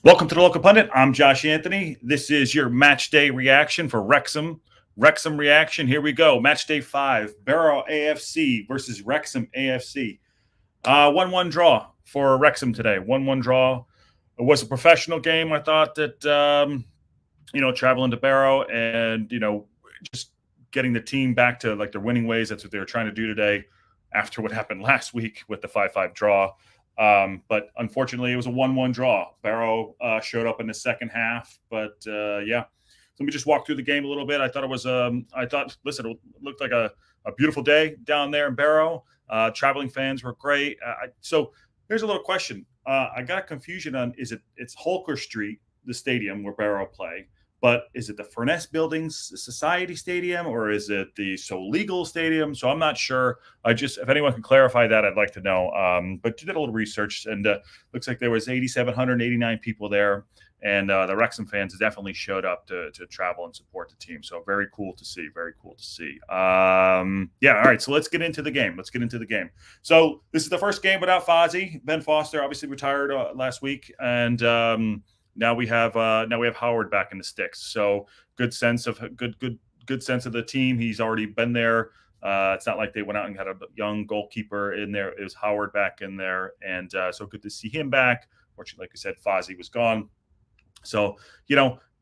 Welcome to the Local Pundit. I'm Josh Anthony. This is your match day reaction for Wrexham. Wrexham reaction. Here we go. Match day 5. Barrow AFC versus Wrexham AFC. 1-1 draw for Wrexham today. 1-1 draw. It was a professional game. I thought that, traveling to Barrow and, just getting the team back to like their winning ways. That's what they were trying to do today after what happened last week with the 5-5 draw. But unfortunately, it was a 1-1 draw. Barrow showed up in the second half, but yeah. So let me just walk through the game a little bit. I thought it was, listen, it looked like a beautiful day down there in Barrow. Traveling fans were great. So here's a little question. I got confusion on, it's Holker Street, the stadium where Barrow play, but is it the Furness Building Society Stadium or is it the Legal Stadium? So I'm not sure. If anyone can clarify that, I'd like to know. But did a little research, and looks like there was 8,789 people there, and the Wrexham fans definitely showed up to travel and support the team. So very cool to see. Very cool to see. Yeah. All right. So let's get into the game. So this is the first game without Fozzie. Ben Foster obviously retired last week, and now we have Howard back in the sticks. So good sense of the team. He's already been there. It's not like they went out and had a young goalkeeper in there. It was Howard back in there, and so good to see him back. Fortunately, like I said, Fozzie was gone. So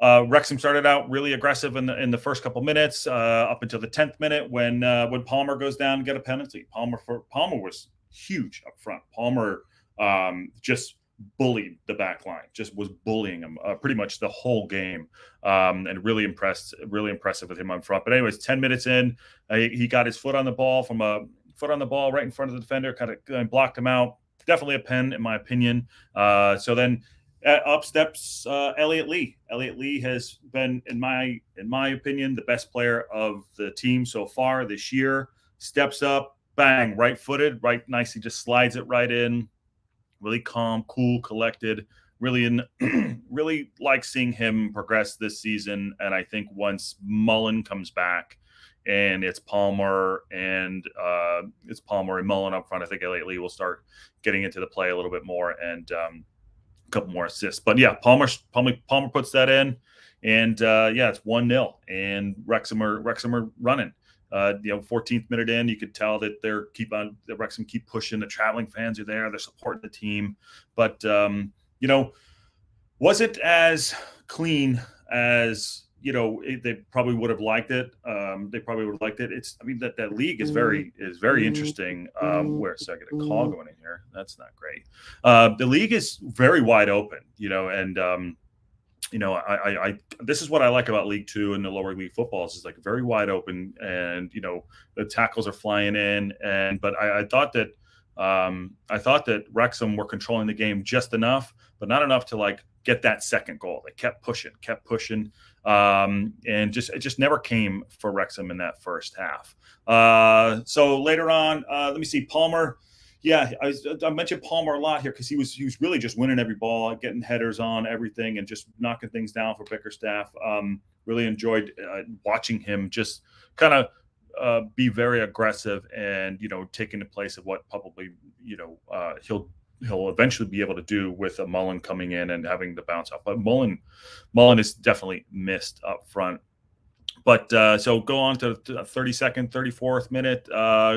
Wrexham started out really aggressive in the first couple minutes, up until the 10th minute when Palmer goes down to get a penalty. Palmer was huge up front. Palmer just bullied the back line, just was bullying him pretty much the whole game, and really impressive with him on front. But anyways, 10 minutes in, he got his foot on the ball right in front of the defender, kind of blocked him out. Definitely a pen, in my opinion. So then up steps Elliot Lee. Elliot Lee has been, in my opinion, the best player of the team so far this year. Steps up, bang, right-footed, right nicely, just slides it right in. Really calm, cool, collected. Really like seeing him progress this season. And I think once Mullen comes back, and it's Palmer and Mullen up front, I think Elliot Lee will start getting into the play a little bit more, and a couple more assists. But yeah, Palmer puts that in, and it's 1-0, and Wrexham are running. 14th minute in, you could tell that the Wrexham keep pushing. The traveling fans are there. They're supporting the team. But, was it as clean as, they probably would have liked it? They probably would have liked it. That league is very interesting. So I get a call going in here. That's not great. The league is very wide open, and, this is what I like about League Two and the lower league footballs, is like very wide open, and the tackles are flying in. But I thought that Wrexham were controlling the game just enough, but not enough to like get that second goal. They kept pushing, and it just never came for Wrexham in that first half. So later on, let me see, Palmer. Yeah, I mentioned Palmer a lot here because he was really just winning every ball, getting headers on everything, and just knocking things down for Bickerstaff. Really enjoyed watching him just kind of be very aggressive and taking the place of what probably he'll eventually be able to do with a Mullen coming in and having the bounce off. But Mullen is definitely missed up front. But so go on to the 32nd, 34th minute.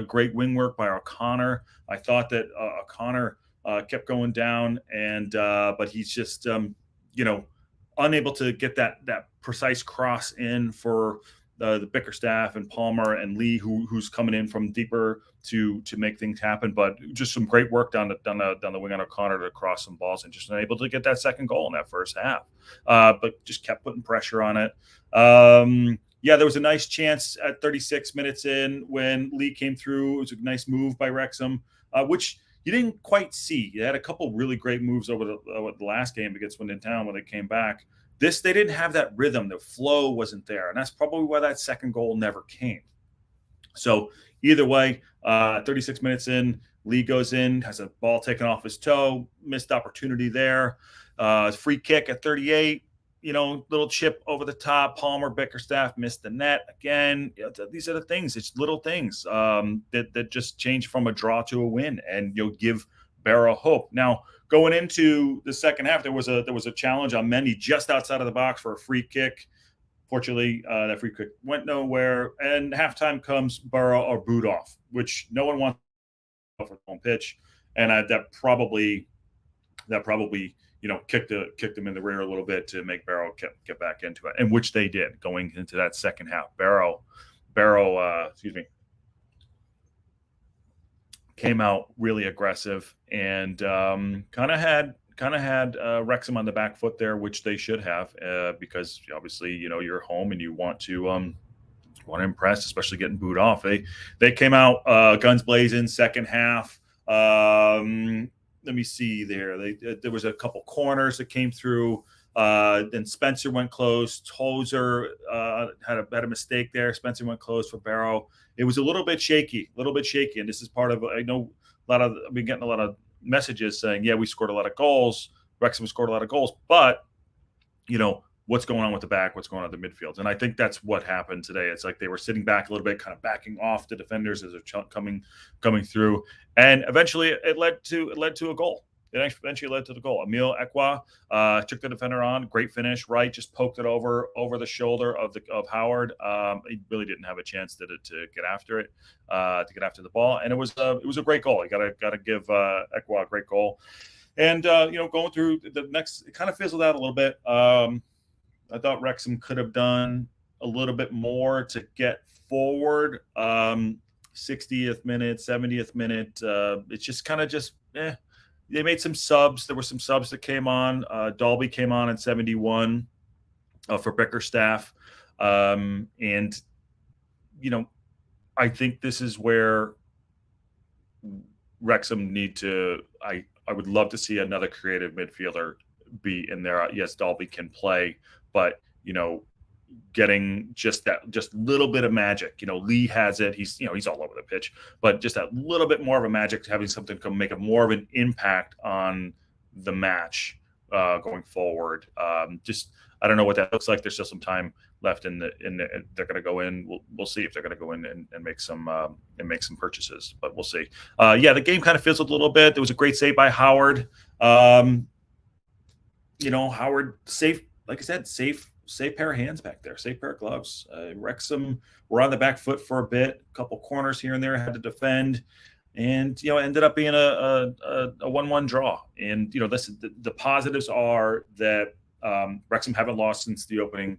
Great wing work by O'Connor. I thought that O'Connor kept going down, but he's just unable to get that precise cross in for the Bickerstaff and Palmer and Lee, who's coming in from deeper to make things happen. But just some great work down the wing on O'Connor to cross some balls, and just unable to get that second goal in that first half. But just kept putting pressure on it. There was a nice chance at 36 minutes in when Lee came through. It was a nice move by Wrexham, which you didn't quite see. You had a couple really great moves over the last game against Swindon Town when they came back. They didn't have that rhythm. The flow wasn't there, and that's probably why that second goal never came. So either way, 36 minutes in, Lee goes in, has a ball taken off his toe, missed opportunity there. Free kick at 38. Little chip over the top. Palmer, Bickerstaff missed the net again. These are the things. It's little things that just change from a draw to a win, and give Barrow hope. Now, going into the second half, there was a challenge on Mendy just outside of the box for a free kick. Fortunately, that free kick went nowhere, and halftime comes, Barrow are booed off, which no one wants for the home pitch, and that probably kicked them in the rear a little bit to make Barrow get back into it, and which they did going into that second half. Barrow, came out really aggressive and kind of had Wrexham on the back foot there, which they should have, because obviously you're home and you want to impress, especially getting booed off. They came out guns blazing second half. Let me see there. There was a couple corners that came through. Then Spencer went close. Tozer had a mistake there. Spencer went close for Barrow. It was a little bit shaky. And this is part of, I know I've been getting a lot of messages saying, yeah, we scored a lot of goals. Wrexham scored a lot of goals, but what's going on with the back? What's going on with the midfield? And I think that's what happened today. It's like they were sitting back a little bit, kind of backing off the defenders as they're coming through, and eventually it led to a goal. It eventually led to the goal. Emile Ekwa took the defender on. Great finish, right? Just poked it over the shoulder of Howard. He really didn't have a chance to get after it, to get after the ball. And it was a great goal. You gotta give Ekwa a great goal. And going through the next, it kind of fizzled out a little bit. I thought Wrexham could have done a little bit more to get forward. 60th minute, 70th minute. It's just kind of they made some subs. There were some subs that came on. Dalby came on in 71 for Bickerstaff. And, I think this is where Wrexham need to – I would love to see another creative midfielder be in there. Yes, Dalby can play, but, getting just little bit of magic. Lee has it. He's all over the pitch, but just that little bit more of a magic, having something come make more of an impact on the match going forward. I don't know what that looks like. There's still some time left in they're going to go in. We'll see if they're going to go in and make some purchases, but we'll see. The game kind of fizzled a little bit. There was a great save by Howard. Howard safe, like I said, safe pair of hands back there, safe pair of gloves. Wrexham were on the back foot for a bit, a couple corners here and there, had to defend, and ended up being a 1-1 draw. And the positives are that Wrexham haven't lost since the opening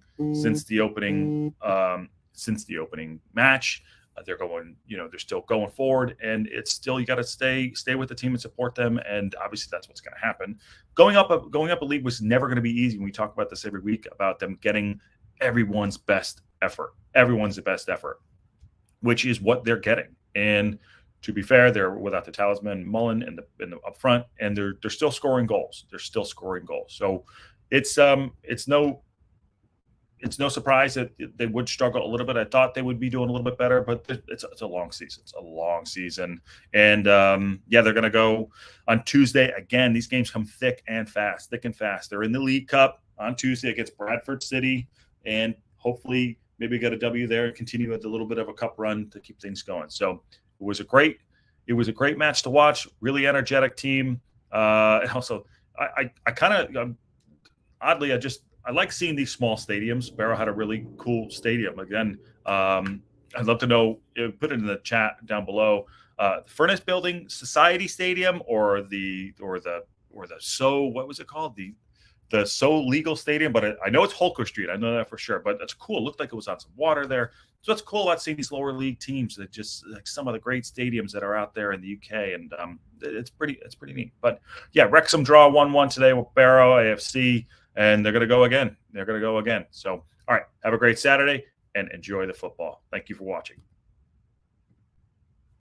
match. They're going, they're still going forward, and it's still, you got to stay with the team and support them. And obviously that's what's going to happen. Going up a league was never going to be easy. And we talk about this every week about them getting everyone's best effort, which is what they're getting. And to be fair, they're without the talisman Mullen in the up front, and they're still scoring goals. So it's no surprise that they would struggle a little bit. I thought they would be doing a little bit better, but it's a long season. And they're going to go on Tuesday. Again, these games come thick and fast. They're in the League Cup on Tuesday against Bradford City, and hopefully maybe get a W there and continue with a little bit of a cup run to keep things going. So it was a great match to watch. Really energetic team. And also, I kind of oddly, I like seeing these small stadiums. Barrow had a really cool stadium. Again, I'd love to know, put it in the chat down below, Furness Building Society Stadium or the what was it called? The Legal Stadium, but I know it's Holker Street. I know that for sure, but that's cool. It looked like it was on some water there. So it's cool about seeing these lower league teams that just like some of the great stadiums that are out there in the UK. And it's pretty neat. But yeah, Wrexham draw 1-1 today with Barrow AFC. And they're going to go again. So, all right, have a great Saturday and enjoy the football. Thank you for watching.